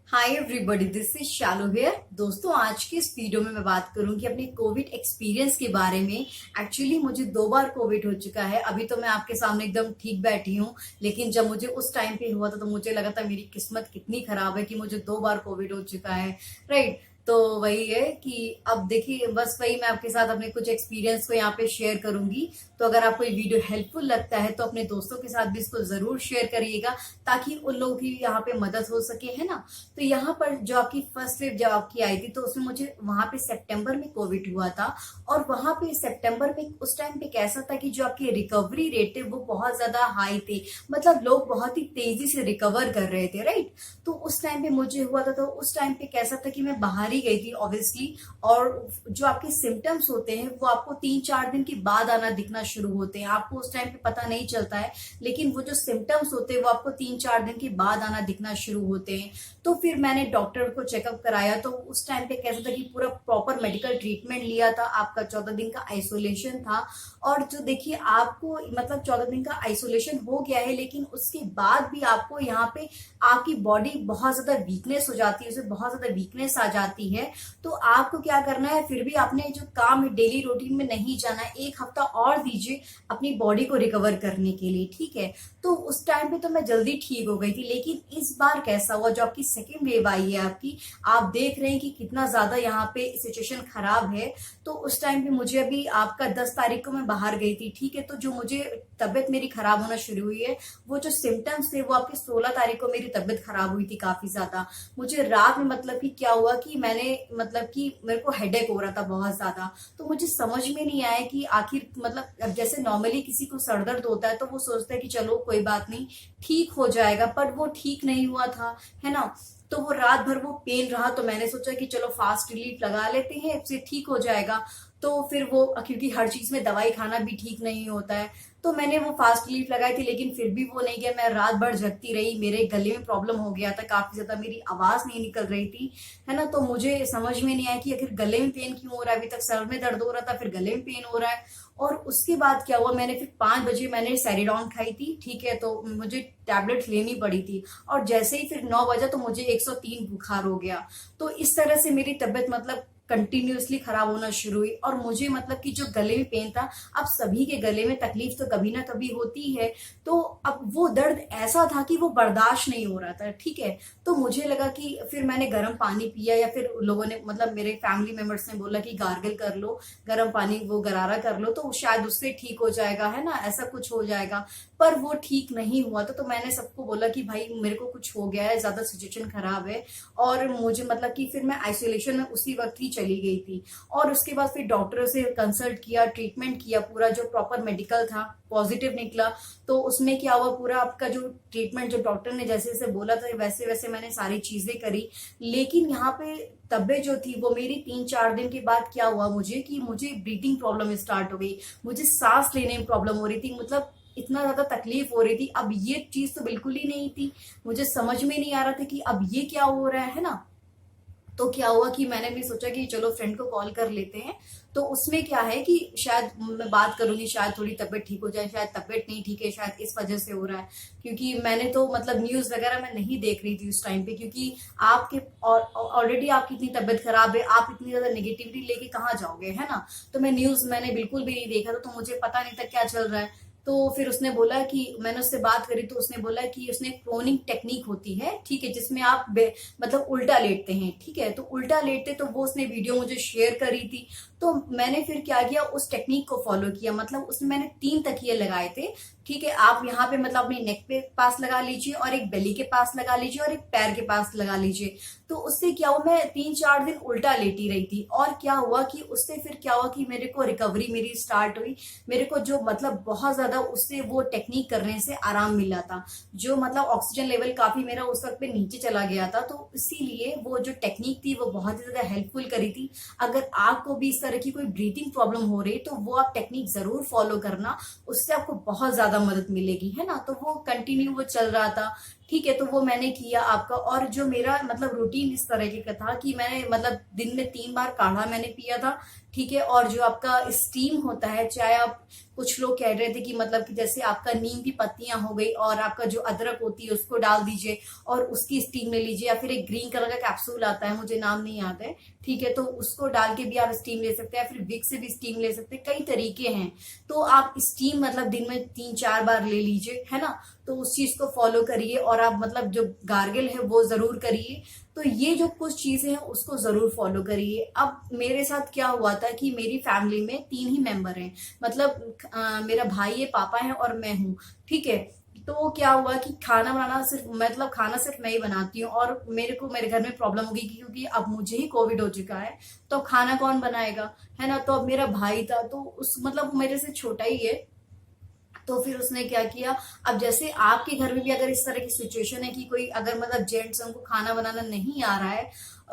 Hi everybody, this is Shalu here. दोस्तों, आज की इस वीडियो में मैं बात करूंगी अपने कोविड एक्सपीरियंस के बारे में। एक्चुअली मुझे 2 बार कोविड हो चुका है। अभी तो मैं आपके सामने एकदम ठीक बैठी हूँ, लेकिन जब मुझे उस टाइम पे हुआ था तो मुझे लगा था मेरी किस्मत कितनी खराब है कि मुझे 2 बार कोविड हो चुका है। राइट। तो वही है कि अब देखिए, बस वही मैं आपके साथ अपने कुछ एक्सपीरियंस को यहाँ पे शेयर करूंगी। तो अगर आपको ये वीडियो हेल्पफुल लगता है तो अपने दोस्तों के साथ भी इसको जरूर शेयर करिएगा, ताकि उन लोगों की यहाँ पे मदद हो सके, है ना। तो यहाँ पर जो आपकी फर्स्ट वेव जब आपकी आई थी तो उसमें मुझे वहां पे सितंबर में कोविड हुआ था। और वहां पे सितंबर में उस टाइम पे कैसा था कि जो आपकी रिकवरी रेट है वो बहुत ज्यादा हाई थे। मतलब लोग बहुत ही तेजी से रिकवर कर रहे थे। राइट। तो उस टाइम पे मुझे हुआ था, तो उस टाइम पे कैसा था कि मैं बाहर ही गई थी ऑब्वियसली। और जो आपके सिम्टम्स होते हैं वो आपको 3-4 दिन के बाद आना दिखना शुरू होते हैं। आपको उस टाइम पे पता नहीं चलता है, लेकिन वो जो सिम्टम्स होते हैं वो आपको 3-4 दिन के बाद आना दिखना शुरू होते हैं। तो फिर मैंने डॉक्टर को चेकअप कराया, तो उस टाइम पे कैसा था कि पूरा प्रॉपर मेडिकल ट्रीटमेंट लिया था। आपका 14 दिन का आइसोलेशन था। और जो देखिए, आपको मतलब 14 दिन का आइसोलेशन हो गया है, लेकिन उसके बाद भी आपको यहाँ पे आपकी बॉडी बहुत ज्यादा वीकनेस हो जाती है, उसमें बहुत ज्यादा वीकनेस आ जाती है। तो आपको क्या करना है, फिर भी अपने जो काम है डेली रूटीन में नहीं जाना है। 1 हफ्ता और दीजिए अपनी बॉडी को रिकवर करने के लिए, ठीक है। तो उस टाइम पे तो मैं जल्दी ठीक हो गई थी, लेकिन इस बार कैसा हुआ, जो आपकी सेकेंड वेव आई है आपकी, आप देख रहे हैं कि कितना ज्यादा यहाँ पे सिचुएशन खराब है। तो उस टाइम पे मुझे अभी आपका 10 तारीख को मैं बाहर गई थी, ठीक है। तो जो मुझे तबियत मेरी खराब होना शुरू हुई है, वो जो सिम्टम्स थे वो आपकी 16 तारीख को मेरी तबियत खराब हुई थी काफी ज्यादा। मुझे रात में मतलब कि क्या हुआ कि मैंने मतलब कि मेरे को हेडेक हो रहा था बहुत ज्यादा। तो मुझे समझ में नहीं आया कि आखिर मतलब अब जैसे नॉर्मली किसी को सर दर्द होता है तो वो सोचता है कि चलो कोई बात नहीं, ठीक हो जाएगा, पर वो ठीक नहीं हुआ था, है ना। तो वो रात भर वो पेन रहा, तो मैंने सोचा कि चलो फास्ट रिलीफ लगा लेते हैं, इससे ठीक हो जाएगा। तो फिर वो, क्योंकि हर चीज में दवाई खाना भी ठीक नहीं होता है, तो मैंने वो फास्ट रिलीफ लगाई थी, लेकिन फिर भी वो नहीं गया। मैं रात भर जगती रही, मेरे गले में प्रॉब्लम हो गया था काफी ज्यादा, मेरी आवाज नहीं निकल रही थी, है ना। तो मुझे समझ में नहीं आया कि आखिर गले में पेन क्यों हो रहा है। अभी तक सर में दर्द हो रहा था, फिर गले में पेन हो रहा है। और उसके बाद क्या हुआ, मैंने फिर 5 बजे मैंने सेरिडॉन खाई थी, ठीक है। तो मुझे टैबलेट लेनी पड़ी थी। और जैसे ही फिर 9 बजा तो मुझे 103 बुखार हो गया। तो इस तरह से मेरी तबियत मतलब कंटिन्यूअसली खराब होना शुरू हुई। और मुझे मतलब कि जो गले में पेन था, अब सभी के गले में तकलीफ तो कभी ना कभी होती है। तो अब वो दर्द ऐसा था कि वो बर्दाश्त नहीं हो रहा था, ठीक है। तो मुझे लगा कि फिर मैंने गर्म पानी पिया, या फिर लोगों ने मतलब मेरे फैमिली मेंबर्स ने बोला कि गार्गल कर लो, गर्म पानी वो गरारा कर लो, तो शायद उससे ठीक हो जाएगा, है ना, ऐसा कुछ हो जाएगा। पर वो ठीक नहीं हुआ था। तो मैंने सबको बोला कि भाई मेरे को कुछ हो गया है, ज्यादा सिचुएशन खराब है। और मुझे मतलब कि फिर मैं आइसोलेशन में उसी वक्त ही चली गई थी। और उसके बाद फिर डॉक्टर से कंसल्ट किया, ट्रीटमेंट किया, पूरा जो प्रॉपर मेडिकल था पॉजिटिव निकला। तो उसमें क्या हुआ, पूरा आपका जो ट्रीटमेंट जो डॉक्टर ने जैसे जैसे बोला था वैसे वैसे मैंने सारी चीजें करी। लेकिन यहाँ पे तबीयत जो थी वो मेरी 3-4 दिन के बाद क्या हुआ मुझे, कि मुझे ब्रीथिंग प्रॉब्लम स्टार्ट हो गई। मुझे सांस लेने में प्रॉब्लम हो रही थी, मतलब इतना ज्यादा तकलीफ हो रही थी। अब ये चीज तो बिल्कुल ही नहीं थी, मुझे समझ में नहीं आ रहा था कि अब ये क्या हो रहा है ना। तो क्या हुआ कि मैंने भी सोचा कि चलो फ्रेंड को कॉल कर लेते हैं। तो उसमें क्या है कि शायद मैं बात करूंगी, शायद थोड़ी तबीयत ठीक हो जाए, शायद तबीयत नहीं ठीक है, शायद इस वजह से हो रहा है। क्योंकि मैंने तो मतलब न्यूज वगैरह मैं नहीं देख रही थी उस टाइम पे, क्योंकि आपके ऑलरेडी आपकी इतनी तबीयत खराब है, आप इतनी ज्यादा नेगेटिविटी लेके कहाँ जाओगे, है ना। तो मैं न्यूज मैंने बिल्कुल भी नहीं देखा था, तो मुझे पता नहीं था क्या चल रहा है। तो फिर उसने बोला कि मैंने उससे बात करी, तो उसने बोला कि उसने क्लोनिंग टेक्निक होती है, ठीक है, जिसमें आप मतलब उल्टा लेटते हैं, ठीक है। तो उल्टा लेटते, तो वो उसने वीडियो मुझे शेयर करी थी। तो मैंने फिर क्या किया, उस टेक्निक को फॉलो किया। मतलब उसमें मैंने 3 तकिए लगाए थे, ठीक है। आप यहाँ पे मतलब अपनी नेक पे पास लगा लीजिए, और एक बेली के पास लगा लीजिए, और एक पैर के पास लगा लीजिए। तो उससे क्या हुआ, मैं 3-4 दिन उल्टा लेटी रही थी। और क्या हुआ कि उससे फिर क्या हुआ कि मेरे को रिकवरी मेरी स्टार्ट हुई। मेरे को जो मतलब बहुत ज्यादा उससे वो टेक्निक करने से आराम मिला था। जो मतलब ऑक्सीजन लेवल काफी मेरा उस वक्त पे नीचे चला गया था, तो इसीलिए वो जो टेक्निक थी वो बहुत ही ज्यादा हेल्पफुल करी थी। अगर आपको भी इस तरह की कोई ब्रीथिंग प्रॉब्लम हो रही तो वो आप टेक्निक जरूर फॉलो करना, उससे आपको बहुत ज्यादा मदद मिलेगी, है ना। तो वो कंटिन्यू वो चल रहा था, ठीक है, तो वो मैंने किया आपका। और जो मेरा मतलब रूटीन इस तरीके का था कि मैंने मतलब दिन में 3 बार काढ़ा मैंने पिया था। ठीक है, और जो आपका स्टीम होता है, चाहे आप, कुछ लोग कह रहे थे कि मतलब कि जैसे आपका नीम की पत्तियां हो गई और आपका जो अदरक होती है उसको डाल दीजिए और उसकी स्टीम ले लीजिए, या फिर एक ग्रीन कलर का कैप्सूल आता है, मुझे नाम नहीं याद है। ठीक है, तो उसको डाल के भी आप स्टीम ले सकते हैं, या फिर विक्स से भी स्टीम ले सकते हैं, कई तरीके हैं। तो आप स्टीम मतलब दिन में 3-4 बार ले लीजिए, है ना। तो उस चीज को फॉलो करिए, और आप मतलब जो गार्गल है वो जरूर करिए। तो ये जो कुछ चीजें हैं उसको जरूर फॉलो करिए। अब मेरे साथ क्या हुआ था कि मेरी फैमिली में 3 ही मेंबर हैं, मतलब मेरा भाई है, पापा है और मैं हूँ। ठीक है, तो क्या हुआ कि खाना बनाना सिर्फ मतलब खाना सिर्फ मैं ही बनाती हूँ, और मेरे घर में प्रॉब्लम होगी क्योंकि अब मुझे ही कोविड हो चुका है, तो अब खाना कौन बनाएगा, है ना। तो अब मेरा भाई था, तो उस मतलब वो मेरे से छोटा ही है, तो फिर उसने क्या किया। अब जैसे आपके घर में भी अगर इस तरह की सिचुएशन है कि कोई अगर मतलब जेंट्स उनको खाना बनाना नहीं आ रहा है,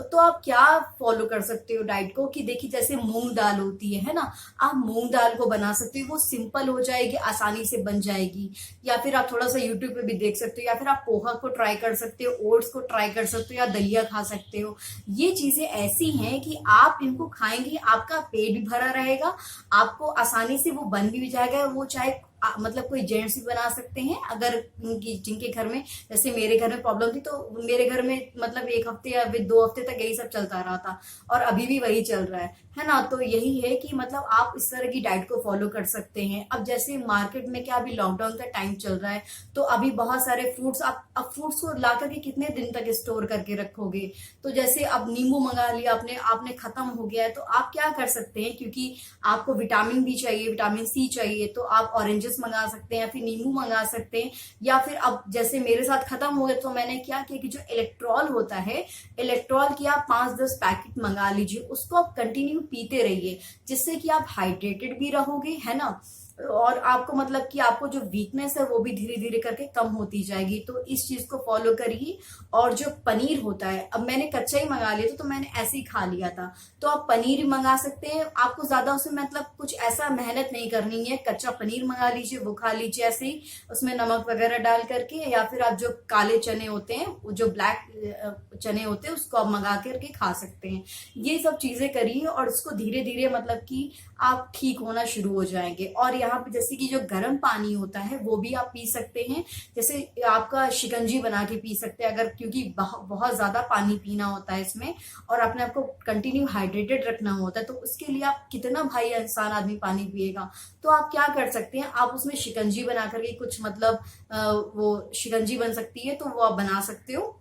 तो आप क्या फॉलो कर सकते हो डाइट को, कि देखिए जैसे मूंग दाल होती है ना, आप मूंग दाल को बना सकते हो, वो सिंपल हो जाएगी, आसानी से बन जाएगी। या फिर आप थोड़ा सा यूट्यूब पे भी देख सकते हो, या फिर आप पोहा को ट्राई कर सकते हो, ओट्स को ट्राई कर सकते हो, या दलिया खा सकते हो। ये चीजें ऐसी हैं कि आप इनको खाएंगे, आपका पेट भी भरा रहेगा, आपको आसानी से वो बन भी जाएगा। वो चाहे मतलब कोई जेंट्स भी बना सकते हैं, अगर जिनके घर में, जैसे मेरे घर में प्रॉब्लम थी, तो मेरे घर में मतलब 1 हफ्ते या 2 हफ्ते तक यही सब चलता रहा था, और अभी भी वही चल रहा है ना। तो यही है कि मतलब आप इस तरह की डाइट को फॉलो कर सकते हैं। अब जैसे मार्केट में क्या, अभी लॉकडाउन का टाइम चल रहा है, तो अभी बहुत सारे फ्रूट्स, अब फ्रूट्स को ला करके कितने दिन तक स्टोर करके रखोगे। तो जैसे अब नींबू मंगा लिया आपने, आपने खत्म हो गया है, तो आप क्या कर सकते हैं, क्योंकि आपको विटामिन बी चाहिए, विटामिन सी चाहिए, तो आप ऑरेंजेस मंगा सकते हैं, या फिर नींबू मंगा सकते हैं। या फिर अब जैसे मेरे साथ खत्म हो गए, तो मैंने क्या किया कि जो इलेक्ट्रॉल होता है, इलेक्ट्रॉल की आप 5-10 पैकेट मंगा लीजिए, उसको आप कंटिन्यू पीते रहिए, जिससे कि आप हाइड्रेटेड भी रहोगे, है ना। और आपको मतलब कि आपको जो वीकनेस है वो भी धीरे धीरे करके कम होती जाएगी। तो इस चीज को फॉलो करिए। और जो पनीर होता है, अब मैंने कच्चा ही मंगा लिया था, तो मैंने ऐसे ही खा लिया था, तो आप पनीर भी मंगा सकते हैं। आपको ज्यादा उसमें मतलब कुछ ऐसा मेहनत नहीं करनी है, कच्चा पनीर मंगा लीजिए, वो खा लीजिए ऐसे ही, उसमें नमक वगैरह डाल करके। या फिर आप जो काले चने होते हैं, जो ब्लैक चने होते हैं, उसको आप मंगा करके खा सकते हैं। ये सब चीजें करिए, और उसको धीरे धीरे मतलब कि आप ठीक होना शुरू हो जाएंगे। और यहाँ पे जैसे कि जो गर्म पानी होता है वो भी आप पी सकते हैं, जैसे आपका शिकंजी बना के पी सकते हैं अगर, क्योंकि बहुत ज्यादा पानी पीना होता है इसमें, और अपने आपको कंटिन्यू हाइड्रेटेड रखना होता है। तो उसके लिए आप कितना भाई इंसान आदमी पानी पिएगा, तो आप क्या कर सकते हैं, आप उसमें शिकंजी बना करके कुछ मतलब वो शिकंजी बन सकती है, तो वो आप बना सकते हो।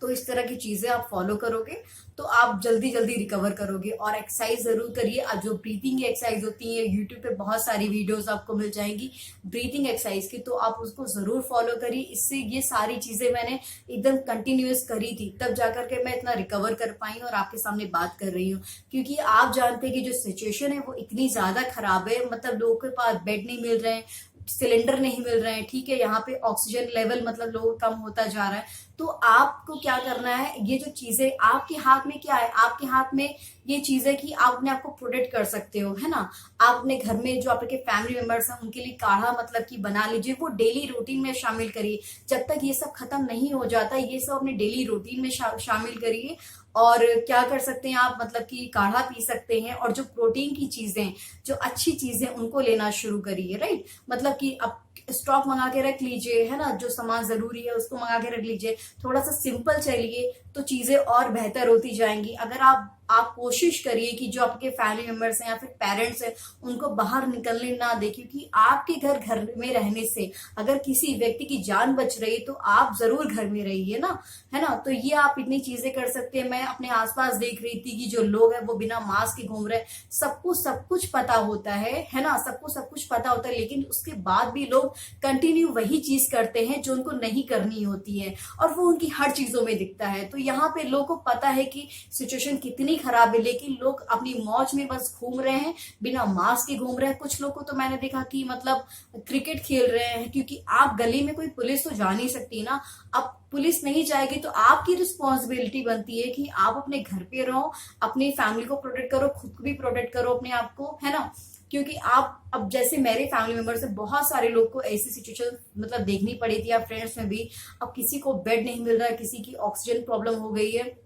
तो इस तरह की चीजें आप फॉलो करोगे तो आप जल्दी जल्दी रिकवर करोगे। और एक्सरसाइज जरूर करिए। अब जो ब्रीथिंग की एक्सरसाइज होती है, यूट्यूब पे बहुत सारी वीडियोस आपको मिल जाएंगी ब्रीथिंग एक्सरसाइज की, तो आप उसको जरूर फॉलो करिए। इससे ये सारी चीजें मैंने एकदम कंटिन्यूअस करी थी, तब जाकर के मैं इतना रिकवर कर पाई और आपके सामने बात कर रही हूँ। क्योंकि आप जानते हैं कि जो सिचुएशन है वो इतनी ज्यादा खराब है, मतलब लोगों के पास बेड नहीं मिल रहे हैं, सिलेंडर नहीं मिल रहे हैं, ठीक है, यहाँ पे ऑक्सीजन लेवल मतलब लोगों कम होता जा रहा है। तो आपको क्या करना है, ये जो चीजें आपके हाथ में क्या है, आपके हाथ में ये चीजें कि आप अपने आप को प्रोटेक्ट कर सकते हो, है ना। आप अपने घर में जो आपके फैमिली मेंबर्स हैं उनके लिए काढ़ा मतलब कि बना लीजिए, वो डेली रूटीन में शामिल करिए। जब तक ये सब खत्म नहीं हो जाता, ये सब अपने डेली रूटीन में शामिल करिए। और क्या कर सकते हैं आप, मतलब कि काढ़ा पी सकते हैं, और जो प्रोटीन की चीजें, जो अच्छी चीजें, उनको लेना शुरू करिए, राइट। मतलब कि अब स्टॉक मंगा के रख लीजिए, है ना, जो सामान जरूरी है उसको मंगा के रख लीजिए, थोड़ा सा सिंपल चलिए, तो चीजें और बेहतर होती जाएंगी। अगर आप कोशिश करिए कि जो आपके फैमिली मेंबर्स हैं या फिर पेरेंट्स हैं उनको बाहर निकलने ना दें, क्योंकि आपके घर में रहने से अगर किसी व्यक्ति की जान बच रही है तो आप जरूर घर में रहिए ना, है ना। तो ये आप इतनी चीजें कर सकते हैं। मैं अपने आसपास देख रही थी कि जो लोग हैं वो बिना मास्क के घूम रहे हैं। सबको सब कुछ पता होता है ना, सबको सब कुछ पता होता है, लेकिन उसके बाद भी लोग कंटिन्यू वही चीज करते हैं जो उनको नहीं करनी होती है, और वो उनकी हर चीजों में दिखता है। तो यहाँ पे लोगों को पता है कि सिचुएशन कितनी खराब है, लेकिन लोग अपनी मौज में बस घूम रहे हैं, बिना मास्क के घूम रहे हैं। कुछ लोग को तो मैंने देखा कि मतलब क्रिकेट खेल रहे हैं, क्योंकि आप गली में कोई पुलिस तो जा नहीं सकती ना। अब पुलिस नहीं जाएगी तो आपकी रिस्पॉन्सिबिलिटी बनती है कि आप अपने घर पे रहो, अपनी फैमिली को प्रोटेक्ट करो, खुद को भी प्रोटेक्ट करो अपने आप को, है ना। क्योंकि आप अब जैसे मेरे फैमिली मेंबर से बहुत सारे लोग को ऐसी सिचुएशन मतलब देखनी पड़ी थी, या फ्रेंड्स में भी। अब किसी को बेड नहीं मिल रहा है, किसी की ऑक्सीजन प्रॉब्लम हो गई है।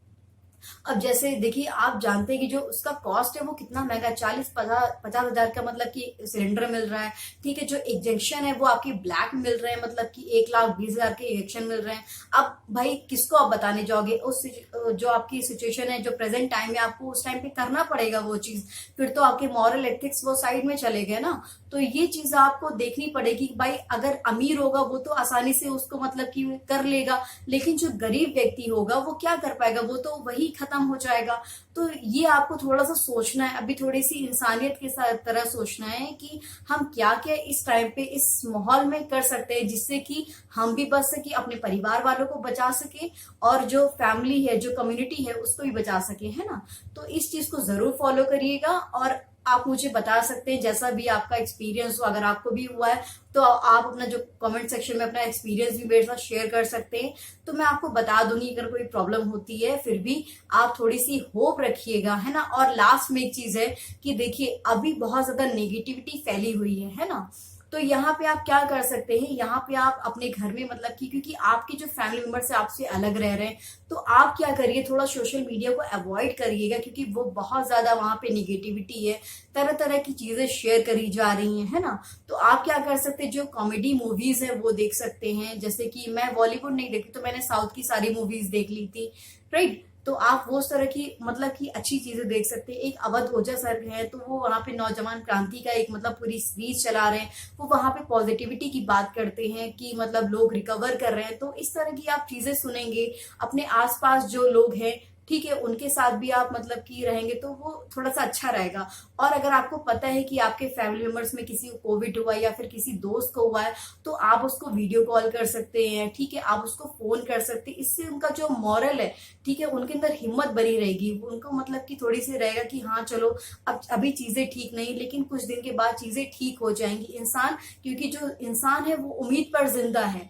अब जैसे देखिए, आप जानते हैं कि जो उसका कॉस्ट है वो कितना महंगा है, 40-50 हजार का मतलब कि सिलेंडर मिल रहा है। ठीक है, जो इंजेक्शन है वो आपकी ब्लैक मिल रहे हैं, मतलब कि 1,20,000 के इंजेक्शन मिल रहे हैं। अब भाई किसको आप बताने जाओगे, उस जो आपकी सिचुएशन है, जो प्रेजेंट टाइम में आपको उस टाइम पे करना पड़ेगा वो चीज, फिर तो आपके मॉरल एथिक्स वो साइड में चले गए ना। तो ये चीज आपको देखनी पड़ेगी भाई। अगर अमीर होगा वो तो आसानी से उसको मतलब कि कर लेगा, लेकिन जो गरीब व्यक्ति होगा वो क्या कर पाएगा, वो तो वही खत्म हो जाएगा। तो ये आपको थोड़ा सा सोचना है, अभी थोड़ी सी इंसानियत के साथ तरह सोचना है कि हम क्या क्या इस टाइम पे इस माहौल में कर सकते हैं, जिससे कि हम भी बच सके, अपने परिवार वालों को बचा सके, और जो फैमिली है, जो कम्युनिटी है, उसको भी बचा सके, है ना। तो इस चीज को जरूर फॉलो करिएगा, और आप मुझे बता सकते हैं जैसा भी आपका एक्सपीरियंस हो। अगर आपको भी हुआ है तो आप अपना जो कमेंट सेक्शन में अपना एक्सपीरियंस भी मेरे साथ शेयर कर सकते हैं, तो मैं आपको बता दूंगी अगर कोई प्रॉब्लम होती है। फिर भी आप थोड़ी सी होप रखिएगा, है ना। और लास्ट में एक चीज है कि देखिए, अभी बहुत ज्यादा नेगेटिविटी फैली हुई है ना। तो यहाँ पे आप क्या कर सकते हैं, यहाँ पे आप अपने घर में मतलब कि क्योंकि आपके जो फैमिली मेंबर से आपसे अलग रह रहे हैं, तो आप क्या करिए, थोड़ा सोशल मीडिया को अवॉइड करिएगा, क्योंकि वो बहुत ज्यादा वहां पे निगेटिविटी है, तरह तरह की चीजें शेयर करी जा रही हैं, है ना। तो आप क्या कर सकते हैं, जो कॉमेडी मूवीज है वो देख सकते हैं। जैसे कि मैं बॉलीवुड नहीं देखती, तो मैंने साउथ की सारी मूवीज देख ली थी, राइट। तो आप वो तरह की मतलब कि अच्छी चीजें देख सकते हैं। एक अवध ओझा सर है, तो वो वहां पे नौजवान क्रांति का एक मतलब पूरी सीरीज चला रहे हैं। वो वहां पे पॉजिटिविटी की बात करते हैं कि मतलब लोग रिकवर कर रहे हैं। तो इस तरह की आप चीजें सुनेंगे, अपने आसपास जो लोग हैं, ठीक है, उनके साथ भी आप मतलब कि रहेंगे तो वो थोड़ा सा अच्छा रहेगा। और अगर आपको पता है कि आपके फैमिली मेंबर्स में किसी को कोविड हुआ है या फिर किसी दोस्त को हुआ है, तो आप उसको वीडियो कॉल कर सकते हैं, ठीक है, आप उसको फोन कर सकते हैं। इससे उनका जो मॉरल है, ठीक है, उनके अंदर हिम्मत बनी रहेगी, उनको मतलब कि थोड़ी सी रहेगा कि हाँ चलो, अब अभी चीजें ठीक नहीं, लेकिन कुछ दिन के बाद चीजें ठीक हो जाएंगी। इंसान, क्योंकि जो इंसान है वो उम्मीद पर जिंदा है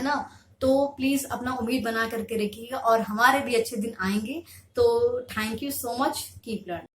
ना। तो प्लीज अपना उम्मीद बना करके रखिएगा, और हमारे भी अच्छे दिन आएंगे। तो thank you so much, keep learning.